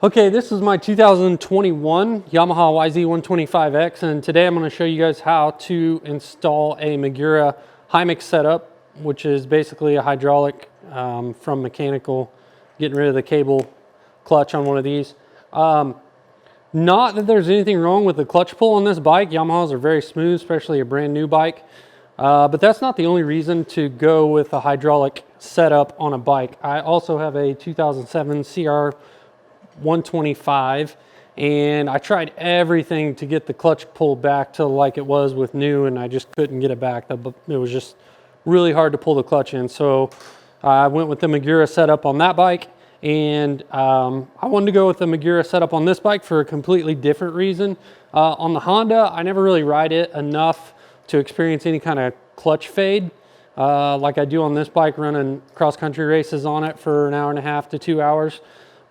Okay, this is my 2021 Yamaha YZ125X, and today I'm going to show you guys how to install a Magura Hymec setup, which is basically a hydraulic from mechanical, getting rid of the cable clutch on one of these. Not that there's anything wrong with the clutch pull on this bike. Yamahas are very smooth, especially a brand new bike. But that's not the only reason to go with a hydraulic setup on a bike. I also have a 2007 CR 125, and I tried everything to get the clutch pulled back to like it was with new, and I just couldn't get it back. It was just really hard to pull the clutch in. So I went with the Magura setup on that bike, and I wanted to go with the Magura setup on this bike for a completely different reason. On the Honda, I never really ride it enough to experience any kind of clutch fade like I do on this bike, running cross-country races on it for an hour and a half to 2 hours.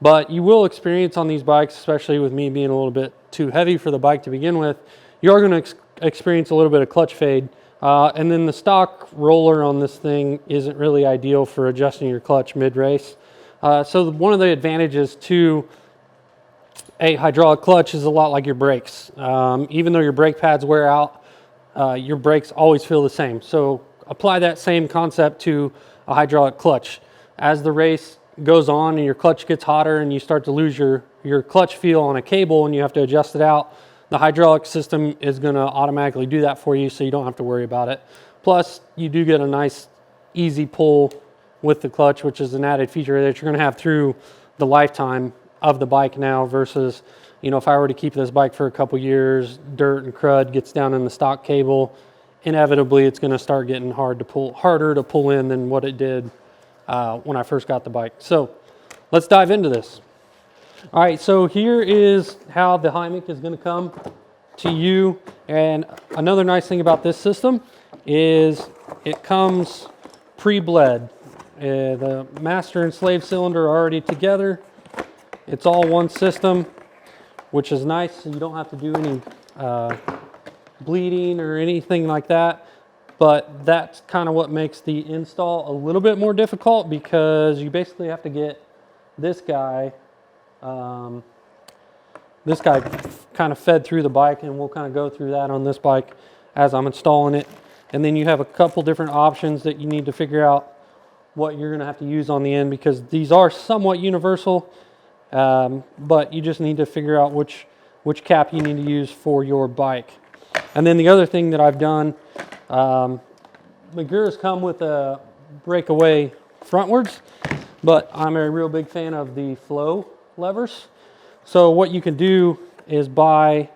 But you will experience on these bikes, especially with me being a little bit too heavy for the bike to begin with, you are going to experience a little bit of clutch fade. And then the stock roller on this thing isn't really ideal for adjusting your clutch mid-race. So one of the advantages to a hydraulic clutch is a lot like your brakes. Even though your brake pads wear out, your brakes always feel the same. So apply that same concept to a hydraulic clutch. As the race goes on and your clutch gets hotter and you start to lose your clutch feel on a cable and you have to adjust it out, the hydraulic system is going to automatically do that for you, so you don't have to worry about it. Plus, you do get a nice easy pull with the clutch, which is an added feature that you're going to have through the lifetime of the bike now versus, you know, if I were to keep this bike for a couple years, dirt and crud gets down in the stock cable, inevitably it's going to start getting harder to pull in than what it did when I first got the bike. So let's dive into this. All right, so here is how the Hymec is going to come to you. And another nice thing about this system is it comes pre-bled. The master and slave cylinder are already together. It's all one system, which is nice, so you don't have to do any bleeding or anything like that. But that's kind of what makes the install a little bit more difficult, because you basically have to get this guy kind of fed through the bike, and we'll kind of go through that on this bike as I'm installing it. And then you have a couple different options that you need to figure out what you're going to have to use on the end, because these are somewhat universal, but you just need to figure out which cap you need to use for your bike. And then the other thing that I've done, Magura's come with a breakaway frontwards, but I'm a real big fan of the flow levers. So what you can do is buy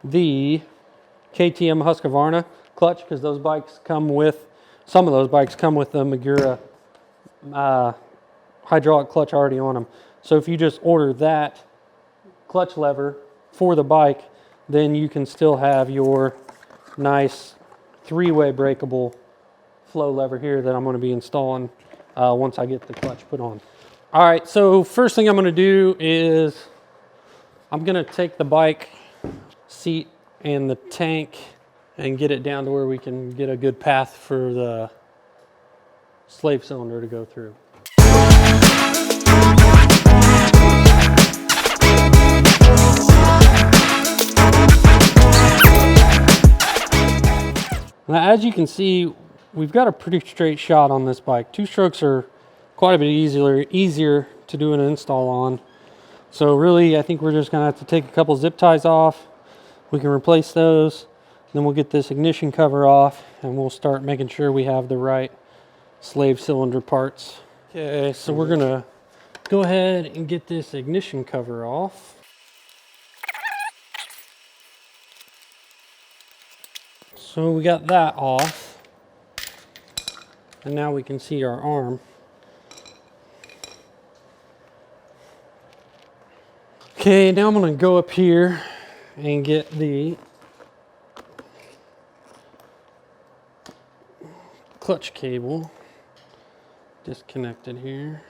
the KTM Husqvarna clutch, because those bikes come with, some of those bikes come with the Magura hydraulic clutch already on them. So if you just order that clutch lever for the bike, then you can still have your nice three-way breakable flow lever here that I'm going to be installing once I get the clutch put on. All right, so first thing I'm going to do is I'm going to take the bike seat and the tank and get it down to where we can get a good path for the slave cylinder to go through. Now, as you can see, we've got a pretty straight shot on this bike. Two strokes are quite a bit easier to do an install on. So really, I think we're just gonna have to take a couple zip ties off. We can replace those. Then we'll get this ignition cover off, and we'll start making sure we have the right slave cylinder parts. Okay, so we're gonna go ahead and get this ignition cover off. So we got that off, and now we can see our arm. Okay, now I'm going to go up here and get the clutch cable disconnected here.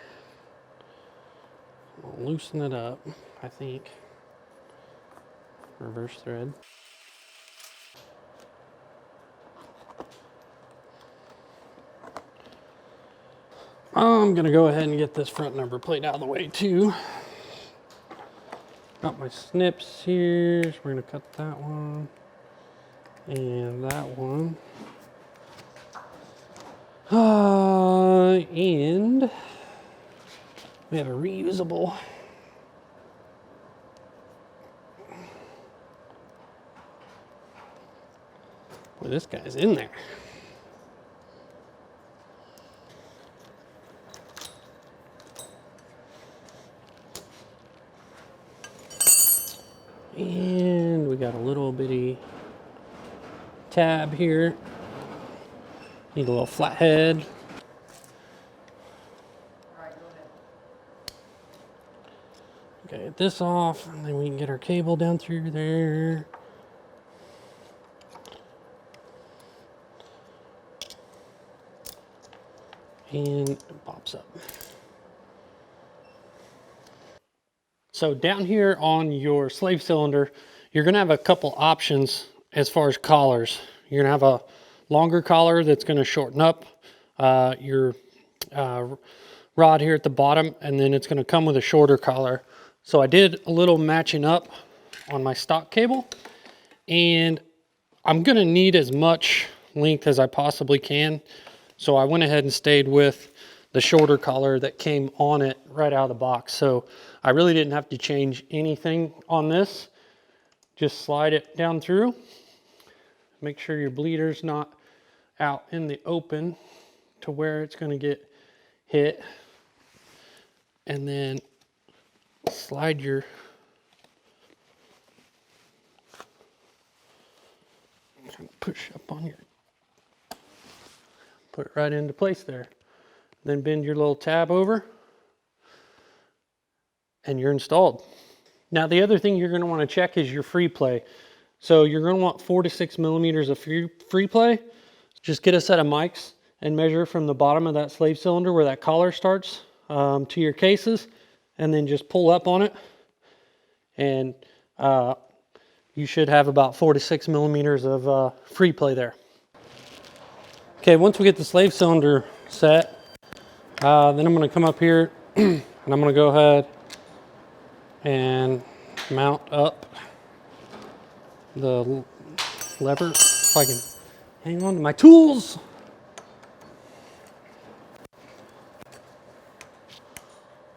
I'll loosen it up, I think. Reverse thread. I'm going to go ahead and get this front number plate out of the way too. Got my snips here, so we're gonna cut that one and that one. And we have a reusable. Boy, this guy's in there. And we got a little bitty tab here. Need a little flathead. Okay, get this off, and then we can get our cable down through there. And it pops up. So down here on your slave cylinder, you're gonna have a couple options as far as collars. You're gonna have a longer collar that's gonna shorten up your rod here at the bottom, and then it's gonna come with a shorter collar. So I did a little matching up on my stock cable, and I'm gonna need as much length as I possibly can. So I went ahead and stayed with the shorter collar that came on it right out of the box. So I really didn't have to change anything on this. Just slide it down through. Make sure your bleeder's not out in the open to where it's gonna get hit. And then slide your push up on your, put it right into place there. Then bend your little tab over and you're installed. Now the other thing you're going to want to check is your free play. So you're going to want 4 to 6 millimeters of free play. Just get a set of mics and measure from the bottom of that slave cylinder where that collar starts to your cases, and then just pull up on it, and you should have about 4 to 6 millimeters of free play there. Okay, once we get the slave cylinder set, then I'm going to come up here and I'm going to go ahead and mount up the lever so I can hang on to my tools.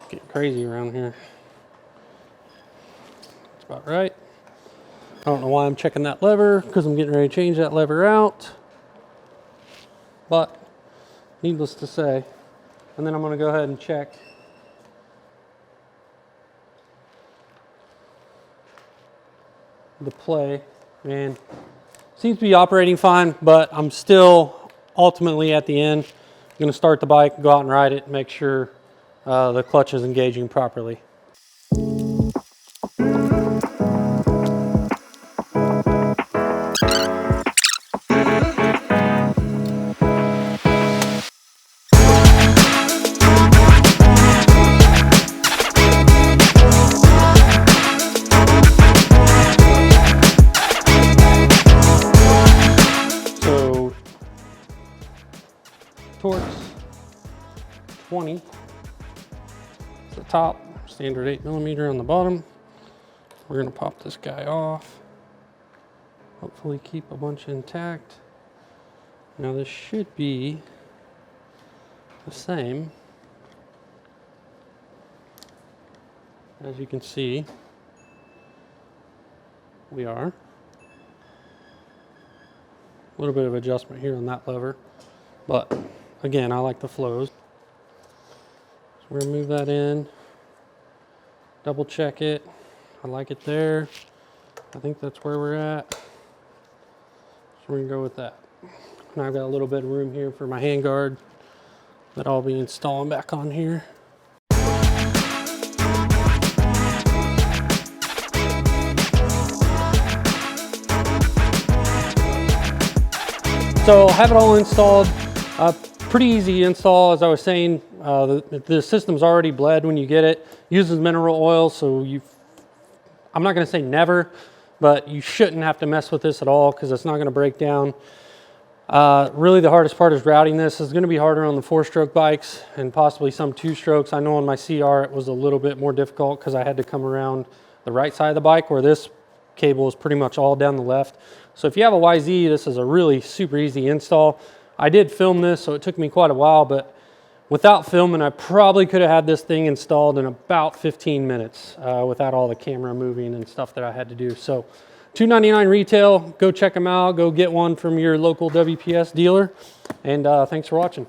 Getting crazy around here. That's about right. I don't know why I'm checking that lever, because I'm getting ready to change that lever out. But needless to say, and then I'm going to go ahead and check the play, and seems to be operating fine, but I'm still ultimately at the end going to start the bike, go out and ride it, and make sure the clutch is engaging properly. Torx 20 is the top, standard 8 millimeter on the bottom. We're going to pop this guy off, hopefully keep a bunch intact. Now this should be the same. As you can see, we are. A little bit of adjustment here on that lever, but again, I like the flows. So we're gonna move that in, double check it. I like it there. I think that's where we're at. So we're gonna go with that. Now I've got a little bit of room here for my handguard that I'll be installing back on here. So I have it all installed. Pretty easy install, as I was saying. The system's already bled when you get it. Uses mineral oil, so I'm not gonna say never, but you shouldn't have to mess with this at all because it's not gonna break down. Really the hardest part is routing this. It's gonna be harder on the 4-stroke bikes and possibly some 2-strokes. I know on my CR it was a little bit more difficult because I had to come around the right side of the bike, where this cable is pretty much all down the left. So if you have a YZ, this is a really super easy install. I did film this, so it took me quite a while, but without filming, I probably could have had this thing installed in about 15 minutes without all the camera moving and stuff that I had to do. So $299 retail, go check them out, go get one from your local WPS dealer, and thanks for watching.